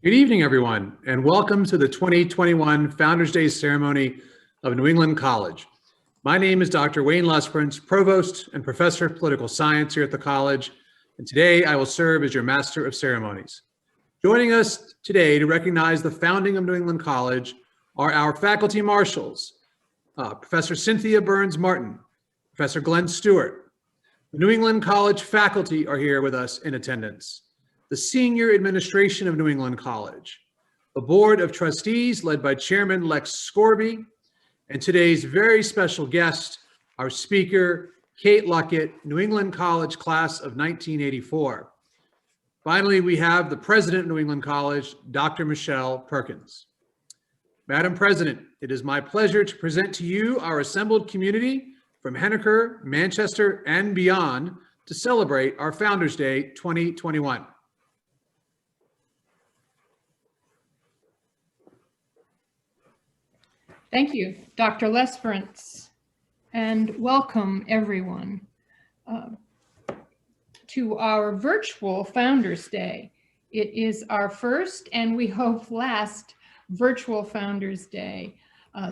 Good evening, everyone, and welcome to the 2021 Founders Day ceremony of New England College. My name is Dr. Wayne Lesperance, Provost and Professor of Political Science here at the college, and today I will serve as your Master of Ceremonies. Joining us today to recognize the founding of New England College are our faculty marshals, Professor Cynthia Burns Martin, Professor Glenn Stewart. The New England College faculty are here with us in attendance. The senior administration of New England College, the Board of Trustees led by Chairman Lex Scorby, and today's very special guest, our speaker, Kate Luckett, New England College class of 1984. Finally, we have the President of New England College, Dr. Michelle Perkins. Madam President, it is my pleasure to present to you our assembled community from Henniker, Manchester, and beyond to celebrate our Founders Day 2021. Thank you, Dr. Lesperance, and welcome everyone to our virtual Founders Day. It is our first and we hope last virtual Founders Day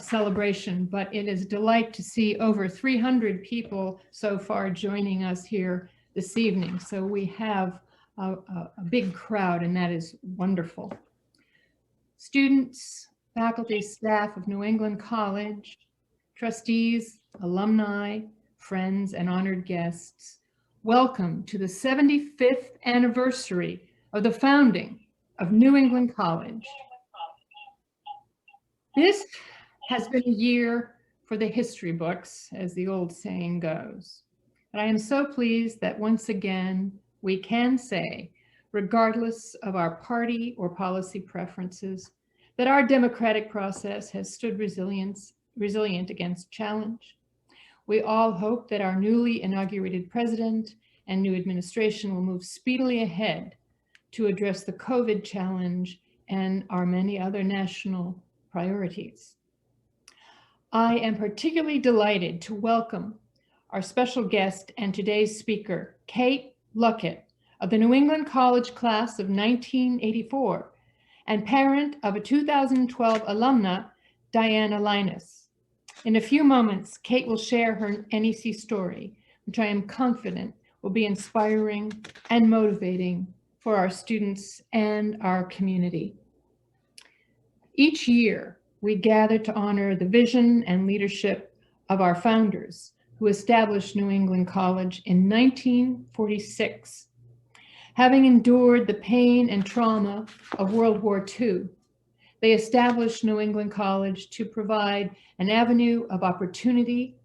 celebration, but it is a delight to see over 300 people so far joining us here this evening. So we have a big crowd, and that is wonderful. Students, faculty, staff of New England College, trustees, alumni, friends, and honored guests, welcome to the 75th anniversary of the founding of New England College. This has been a year for the history books, as the old saying goes. But I am so pleased that once again, we can say, regardless of our party or policy preferences, that our democratic process has stood resilient against challenge. We all hope that our newly inaugurated president and new administration will move speedily ahead to address the COVID challenge and our many other national priorities. I am particularly delighted to welcome our special guest and today's speaker, Kate Luckett of the New England College class of 1984, and parent of a 2012 alumna, Diana Linus. In a few moments, Kate will share her NEC story, which I am confident will be inspiring and motivating for our students and our community. Each year, we gather to honor the vision and leadership of our founders who established New England College in 1946. Having endured the pain and trauma of World War II, they established New England College to provide an avenue of opportunity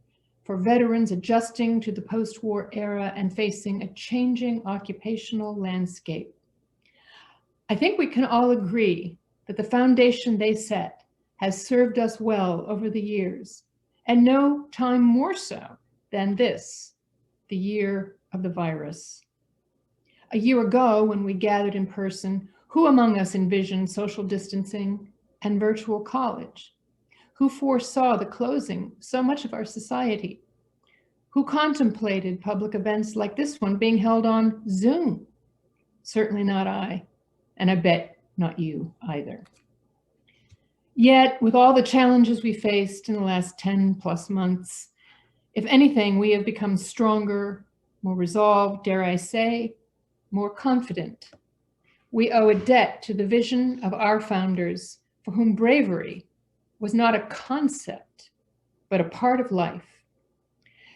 for veterans adjusting to the post-war era and facing a changing occupational landscape. I think we can all agree that the foundation they set has served us well over the years, and no time more so than this, the year of the virus. A year ago, when we gathered in person, who among us envisioned social distancing and virtual college? Who foresaw the closing of so much of our society? Who contemplated public events like this one being held on Zoom? Certainly not I, and I bet not you either. Yet, with all the challenges we faced in the last 10 plus months, if anything, we have become stronger, more resolved, dare I say, more confident. We owe a debt to the vision of our founders, for whom bravery was not a concept, but a part of life.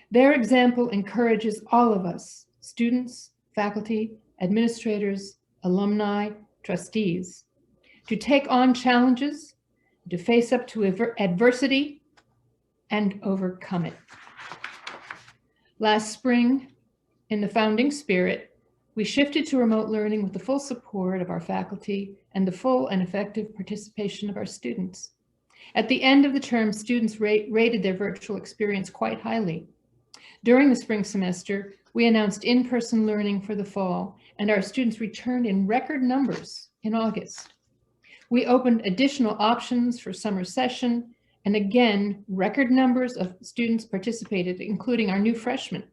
Their example encourages all of us, students, faculty, administrators, alumni, trustees, to take on challenges, to face up to adversity, and overcome it. Last spring, in the founding spirit, we shifted to remote learning with the full support of our faculty and the full and effective participation of our students. At the end of the term, students rated their virtual experience quite highly. During the spring semester, we announced in-person learning for the fall, and our students returned in record numbers in August. We opened additional options for summer session, and again, record numbers of students participated, including our new freshmen.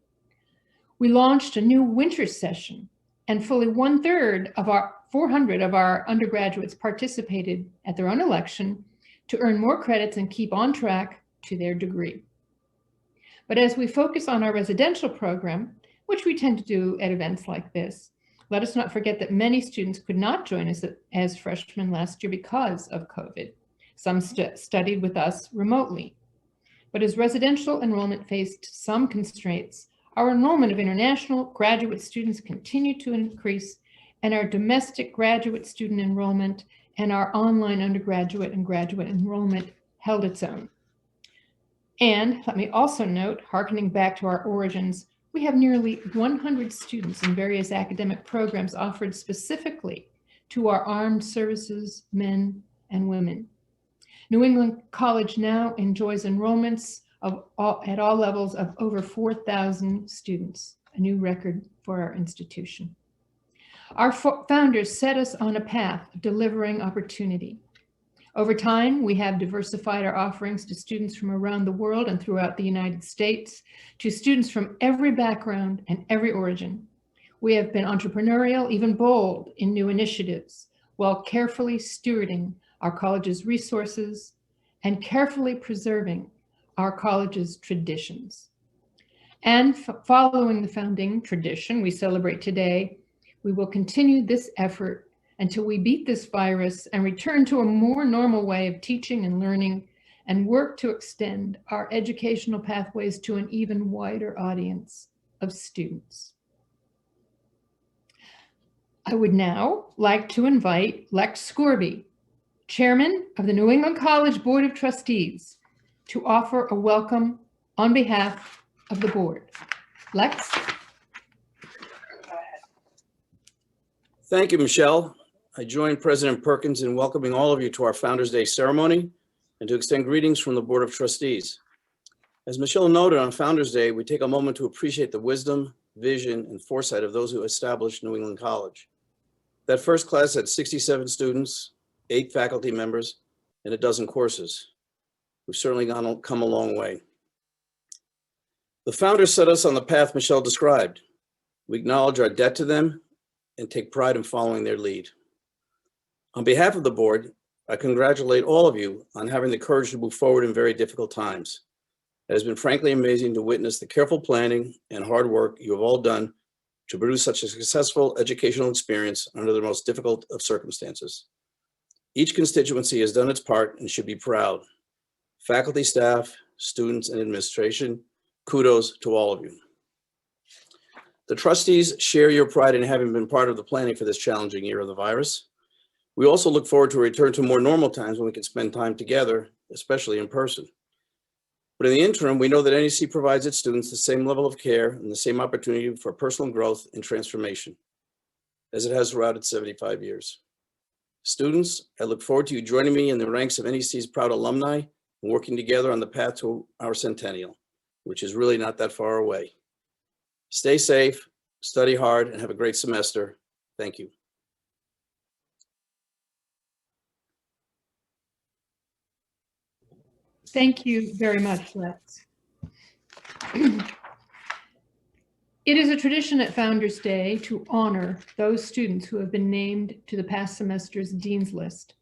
We launched a new winter session, and fully 1/3 of our 400 of our undergraduates participated at their own election to earn more credits and keep on track to their degree. But as we focus on our residential program, which we tend to do at events like this, let us not forget that many students could not join us as freshmen last year because of COVID. Some studied with us remotely. But as residential enrollment faced some constraints, our enrollment of international graduate students continued to increase, and our domestic graduate student enrollment and our online undergraduate and graduate enrollment held its own. And let me also note, hearkening back to our origins, we have nearly 100 students in various academic programs offered specifically to our armed services men and women. New England College now enjoys enrollments at all levels of over 4,000 students, a new record for our institution. Our founders set us on a path of delivering opportunity. Over time, we have diversified our offerings to students from around the world and throughout the United States, to students from every background and every origin. We have been entrepreneurial, even bold in new initiatives, while carefully stewarding our college's resources and carefully preserving our college's traditions. And following the founding tradition we celebrate today, we will continue this effort until we beat this virus and return to a more normal way of teaching and learning, and work to extend our educational pathways to an even wider audience of students. I would now like to invite Lex Scorby, Chairman of the New England College Board of Trustees, to offer a welcome on behalf of the board. Lex? Thank you, Michelle. I join President Perkins in welcoming all of you to our Founders Day ceremony and to extend greetings from the Board of Trustees. As Michelle noted, on Founders Day, we take a moment to appreciate the wisdom, vision, and foresight of those who established New England College. That first class had 67 students, 8 faculty members, and 12 courses. We've certainly come a long way. The founders set us on the path Michelle described. We acknowledge our debt to them and take pride in following their lead. On behalf of the board, I congratulate all of you on having the courage to move forward in very difficult times. It has been frankly amazing to witness the careful planning and hard work you have all done to produce such a successful educational experience under the most difficult of circumstances. Each constituency has done its part and should be proud. Faculty, staff, students, and administration, kudos to all of you. The trustees share your pride in having been part of the planning for this challenging year of the virus. We also look forward to a return to more normal times when we can spend time together, especially in person. But in the interim, we know that NEC provides its students the same level of care and the same opportunity for personal growth and transformation as it has throughout its 75 years. Students, I look forward to you joining me in the ranks of NEC's proud alumni and working together on the path to our centennial, which is really not that far away. Stay safe, study hard, and have a great semester. Thank you. Thank you very much, Lex. It is a tradition at Founders Day to honor those students who have been named to the past semester's Dean's List.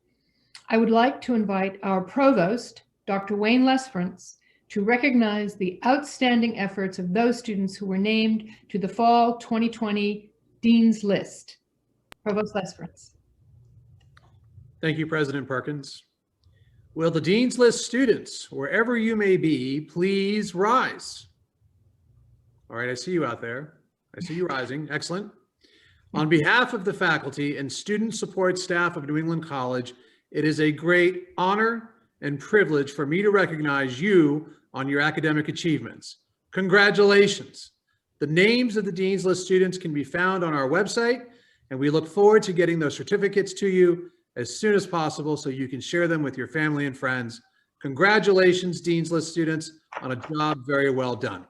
I would like to invite our provost, Dr. Wayne Lesperance, to recognize the outstanding efforts of those students who were named to the Fall 2020 Dean's List. Provost Lesperance. Thank you, President Perkins. Will the Dean's List students, wherever you may be, please rise? All right, I see you out there. I see you rising. Excellent. On behalf of the faculty and student support staff of New England College, it is a great honor and privilege for me to recognize you on your academic achievements. Congratulations. The names of the Dean's List students can be found on our website, and we look forward to getting those certificates to you as soon as possible so you can share them with your family and friends. Congratulations, Dean's List students, on a job very well done.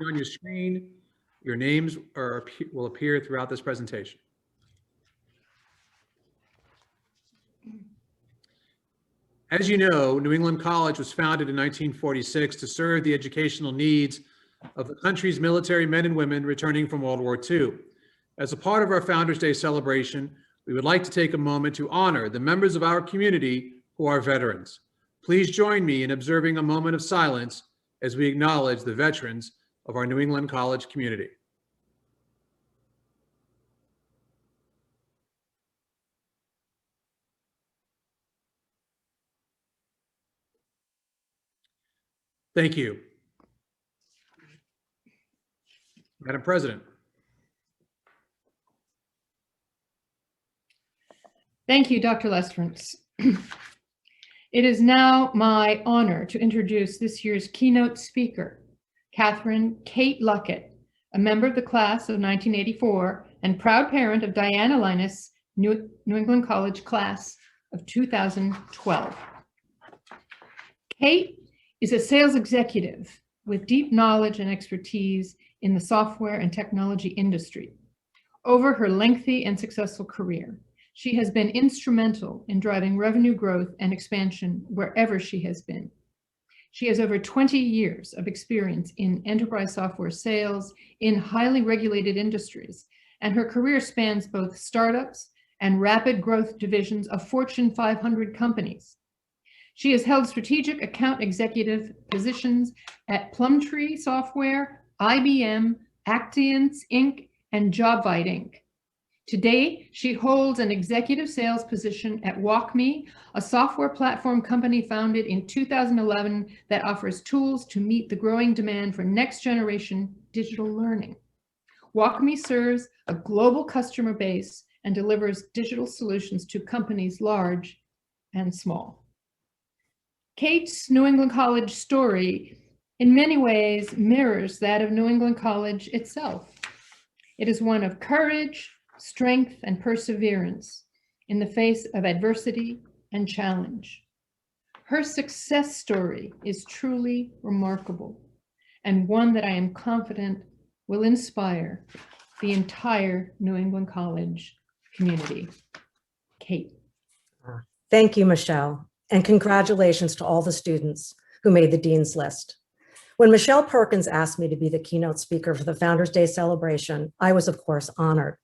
On your screen, your names will appear throughout this presentation. As you know, New England College was founded in 1946 to serve the educational needs of the country's military men and women returning from World War II. As a part of our Founders Day celebration, we would like to take a moment to honor the members of our community who are veterans. Please join me in observing a moment of silence as we acknowledge the veterans of our New England College community. Thank you. Madam President. Thank you, Dr. Lesperance. It is now my honor to introduce this year's keynote speaker, Catherine Kate Luckett, a member of the class of 1984 and proud parent of Diana Linus, New England College class of 2012. Kate is a sales executive with deep knowledge and expertise in the software and technology industry. Over her lengthy and successful career, she has been instrumental in driving revenue growth and expansion wherever she has been. She has over 20 years of experience in enterprise software sales in highly regulated industries, and her career spans both startups and rapid growth divisions of Fortune 500 companies. She has held strategic account executive positions at Plumtree Software, IBM, Actians Inc., and JobVite Inc. Today, she holds an executive sales position at WalkMe, a software platform company founded in 2011 that offers tools to meet the growing demand for next-generation digital learning. WalkMe serves a global customer base and delivers digital solutions to companies large and small. Kate's New England College story in many ways mirrors that of New England College itself. It is one of courage, strength, and perseverance in the face of adversity and challenge. Her success story is truly remarkable and one that I am confident will inspire the entire New England College community. Kate. Thank you, Michelle, and congratulations to all the students who made the Dean's List. When Michelle Perkins asked me to be the keynote speaker for the Founders Day celebration, I was, of course, honored.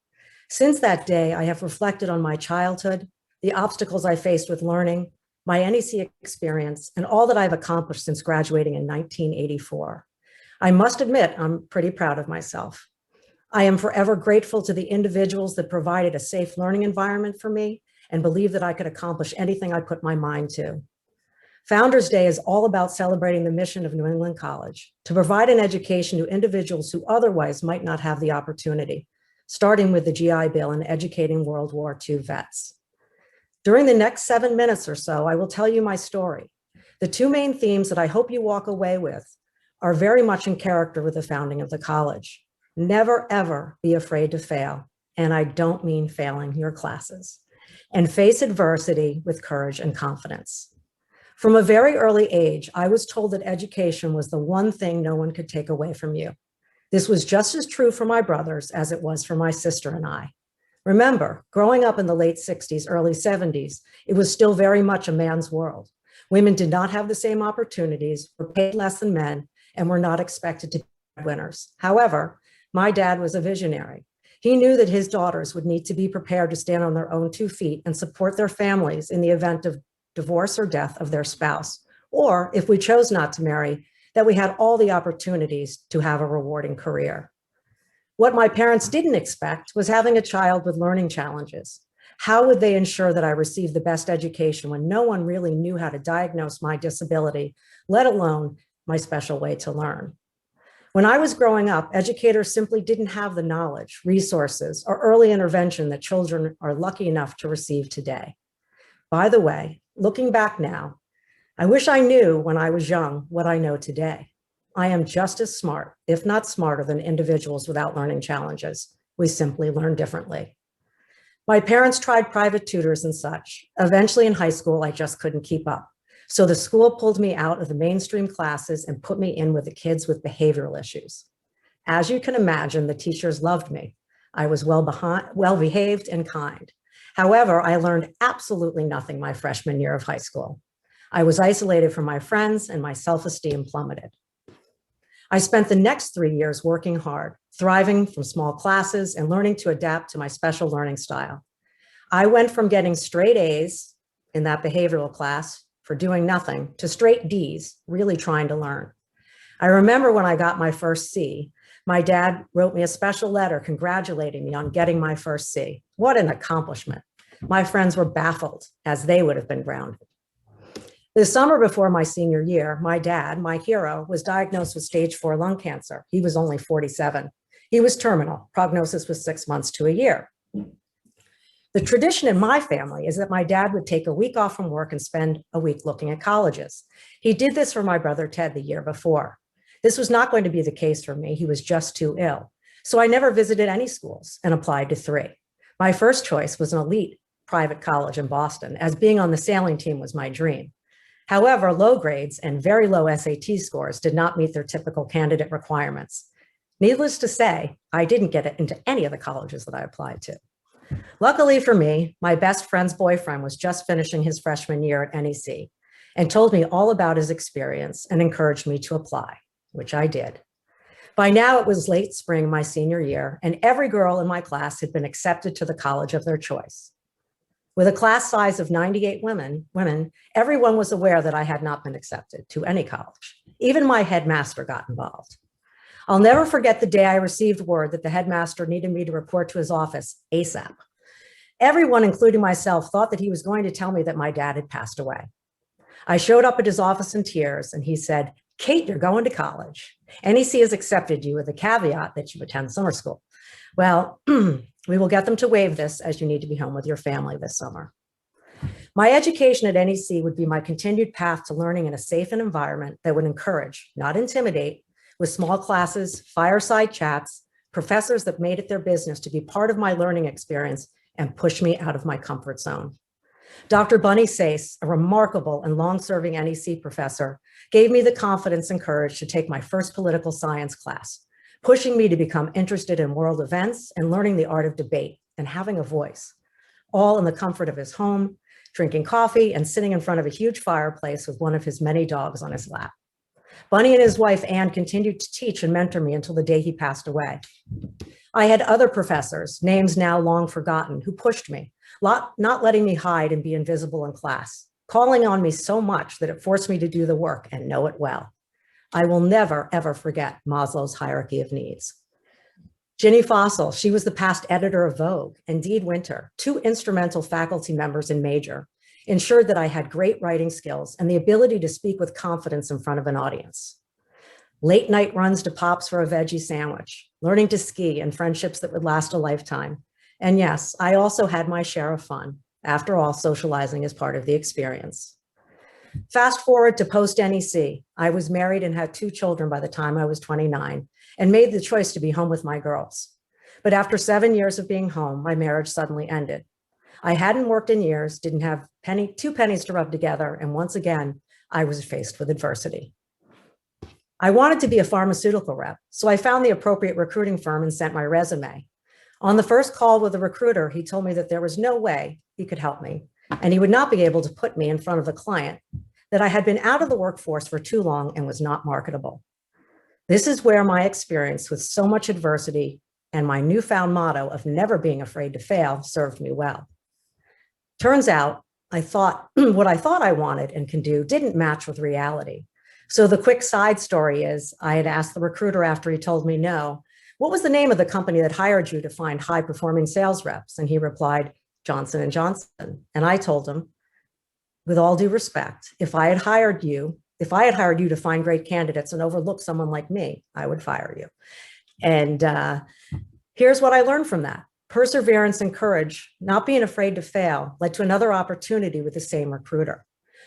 Since that day, I have reflected on my childhood, the obstacles I faced with learning, my NEC experience, and all that I've accomplished since graduating in 1984. I must admit, I'm pretty proud of myself. I am forever grateful to the individuals that provided a safe learning environment for me and believe that I could accomplish anything I put my mind to. Founders Day is all about celebrating the mission of New England College to provide an education to individuals who otherwise might not have the opportunity, starting with the GI Bill and educating World War II vets. During the next 7 minutes or so, I will tell you my story. The two main themes that I hope you walk away with are very much in character with the founding of the college. Never, ever be afraid to fail, and I don't mean failing your classes, and face adversity with courage and confidence. From a very early age, I was told that education was the one thing no one could take away from you. This was just as true for my brothers as it was for my sister and I. Remember, growing up in the late 60s, early 70s, it was still very much a man's world. Women did not have the same opportunities, were paid less than men, and were not expected to be winners. However, my dad was a visionary. He knew that his daughters would need to be prepared to stand on their own 2 feet and support their families in the event of divorce or death of their spouse, or if we chose not to marry, that we had all the opportunities to have a rewarding career. What my parents didn't expect was having a child with learning challenges. How would they ensure that I received the best education when no one really knew how to diagnose my disability, let alone my special way to learn? When I was growing up, educators simply didn't have the knowledge, resources, or early intervention that children are lucky enough to receive today. By the way, looking back now, I wish I knew when I was young what I know today. I am just as smart, if not smarter, than individuals without learning challenges. We simply learn differently. My parents tried private tutors and such. Eventually in high school, I just couldn't keep up. So the school pulled me out of the mainstream classes and put me in with the kids with behavioral issues. As you can imagine, the teachers loved me. I was well-behaved and kind. However, I learned absolutely nothing my freshman year of high school. I was isolated from my friends and my self-esteem plummeted. I spent the next 3 years working hard, thriving from small classes and learning to adapt to my special learning style. I went from getting straight A's in that behavioral class for doing nothing to straight D's, really trying to learn. I remember when I got my first C, my dad wrote me a special letter congratulating me on getting my first C. What an accomplishment. My friends were baffled, as they would have been grounded. The summer before my senior year, my dad, my hero, was diagnosed with stage 4 lung cancer. He was only 47. He was terminal. Prognosis was 6 months to a year. The tradition in my family is that my dad would take a week off from work and spend a week looking at colleges. He did this for my brother Ted the year before. This was not going to be the case for me. He was just too ill. So I never visited any schools and applied to 3. My first choice was an elite private college in Boston, as being on the sailing team was my dream. However, low grades and very low SAT scores did not meet their typical candidate requirements. Needless to say, I didn't get into any of the colleges that I applied to. Luckily for me, my best friend's boyfriend was just finishing his freshman year at NEC and told me all about his experience and encouraged me to apply, which I did. By now, it was late spring my senior year, and every girl in my class had been accepted to the college of their choice. With a class size of 98 women, everyone was aware that I had not been accepted to any college. Even my headmaster got involved. I'll never forget the day I received word that the headmaster needed me to report to his office ASAP. Everyone, including myself, thought that he was going to tell me that my dad had passed away. I showed up at his office in tears, and he said, "Kate, you're going to college. NEC has accepted you with the caveat that you attend summer school. Well, we will get them to waive this, as you need to be home with your family this summer." My education at NEC would be my continued path to learning in a safe environment that would encourage, not intimidate, with small classes, fireside chats, professors that made it their business to be part of my learning experience and push me out of my comfort zone. Dr. Bunny Sace, a remarkable and long-serving NEC professor, gave me the confidence and courage to take my first political science class, pushing me to become interested in world events and learning the art of debate and having a voice, all in the comfort of his home, drinking coffee and sitting in front of a huge fireplace with one of his many dogs on his lap. Bunny and his wife, Anne, continued to teach and mentor me until the day he passed away. I had other professors, names now long forgotten, who pushed me, not letting me hide and be invisible in class, calling on me so much that it forced me to do the work and know it well. I will never, ever forget Maslow's hierarchy of needs. Ginny Fossil, she was the past editor of Vogue, and Deed Winter, 2 instrumental faculty members in major, ensured that I had great writing skills and the ability to speak with confidence in front of an audience. Late night runs to Pops for a veggie sandwich, learning to ski, and friendships that would last a lifetime. And yes, I also had my share of fun. After all, socializing is part of the experience. Fast forward to post-NEC, I was married and had 2 children by the time I was 29 and made the choice to be home with my girls. But after 7 years of being home, my marriage suddenly ended. I hadn't worked in years, didn't have 2 pennies to rub together, and once again, I was faced with adversity. I wanted to be a pharmaceutical rep, so I found the appropriate recruiting firm and sent my resume. On the first call with the recruiter, he told me that there was no way he could help me, and he would not be able to put me in front of a client, that I had been out of the workforce for too long and was not marketable. This is where my experience with so much adversity and my newfound motto of never being afraid to fail served me well. Turns out, what I thought I wanted and can do didn't match with reality. So the quick side story is I had asked the recruiter after he told me no, "What was the name of the company that hired you to find high-performing sales reps?" And he replied, "Johnson & Johnson." And I told him, with all due respect, if I had hired you to find great candidates and overlook someone like me, I would fire you. And here's what I learned from that. Perseverance and courage, not being afraid to fail, led to another opportunity with the same recruiter.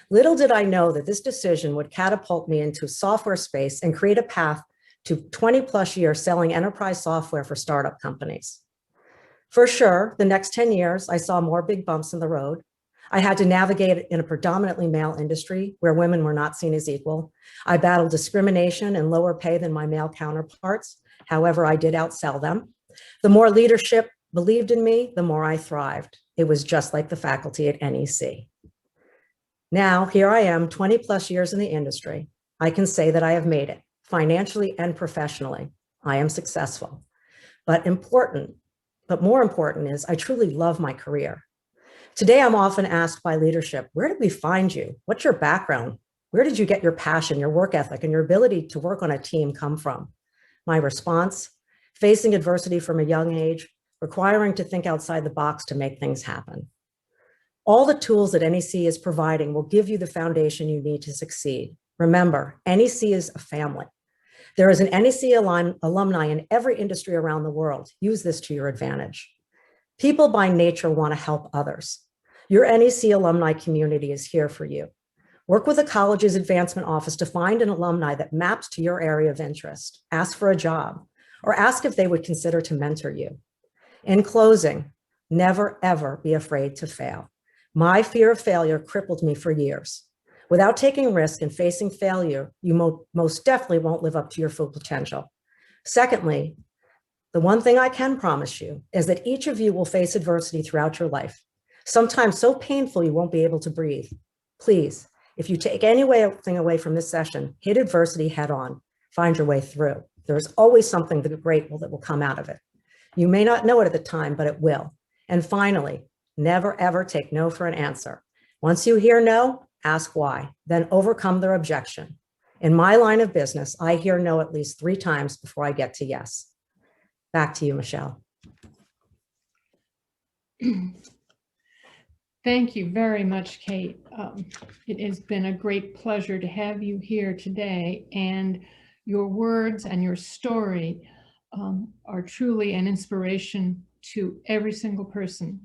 Little did I know that this decision would catapult me into software space and create a path to 20 plus years selling enterprise software for startup companies. For sure, the next 10 years, I saw more big bumps in the road. I had to navigate in a predominantly male industry where women were not seen as equal. I battled discrimination and lower pay than my male counterparts. However, I did outsell them. The more leadership believed in me, the more I thrived. It was just like the faculty at NEC. Now, here I am, 20 plus years in the industry. I can say that I have made it financially and professionally. I am successful. But more important is I truly love my career. Today, I'm often asked by leadership, where did we find you? What's your background? Where did you get your passion, your work ethic, and your ability to work on a team come from? My response, facing adversity from a young age, requiring to think outside the box to make things happen. All the tools that NEC is providing will give you the foundation you need to succeed. Remember, NEC is a family. There is an NEC alumni in every industry around the world. Use this to your advantage. People by nature want to help others. Your NEC alumni community is here for you. Work with the college's advancement office to find an alumni that maps to your area of interest. Ask for a job, or ask if they would consider to mentor you. In closing, never, ever be afraid to fail. My fear of failure crippled me for years. Without taking risk and facing failure, you most definitely won't live up to your full potential. Secondly, the one thing I can promise you is that each of you will face adversity throughout your life, sometimes so painful you won't be able to breathe. Please, if you take anything away from this session, hit adversity head on, find your way through. There's always something great that will come out of it. You may not know it at the time, but it will. And finally, never ever take no for an answer. Once you hear no, ask why, then overcome their objection. In my line of business, I hear no at least 3 times before I get to yes. Back to you, Michelle. Thank you very much, Kate. It has been a great pleasure to have you here today, and your words and your story are truly an inspiration to every single person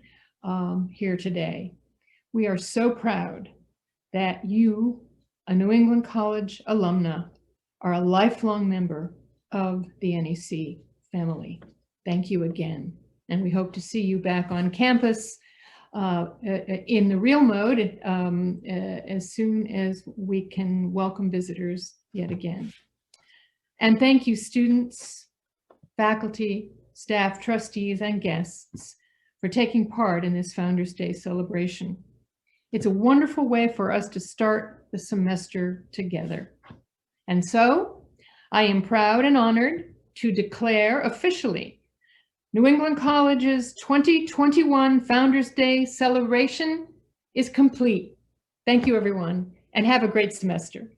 here today. We are so proud that you, a New England College alumna, are a lifelong member of the NEC family. Thank you again. And we hope to see you back on campus in the real mode as soon as we can welcome visitors yet again. And thank you, students, faculty, staff, trustees, and guests for taking part in this Founders Day celebration. It's a wonderful way for us to start the semester together. And so I am proud and honored to declare officially New England College's 2021 Founders Day celebration is complete. Thank you, everyone, and have a great semester.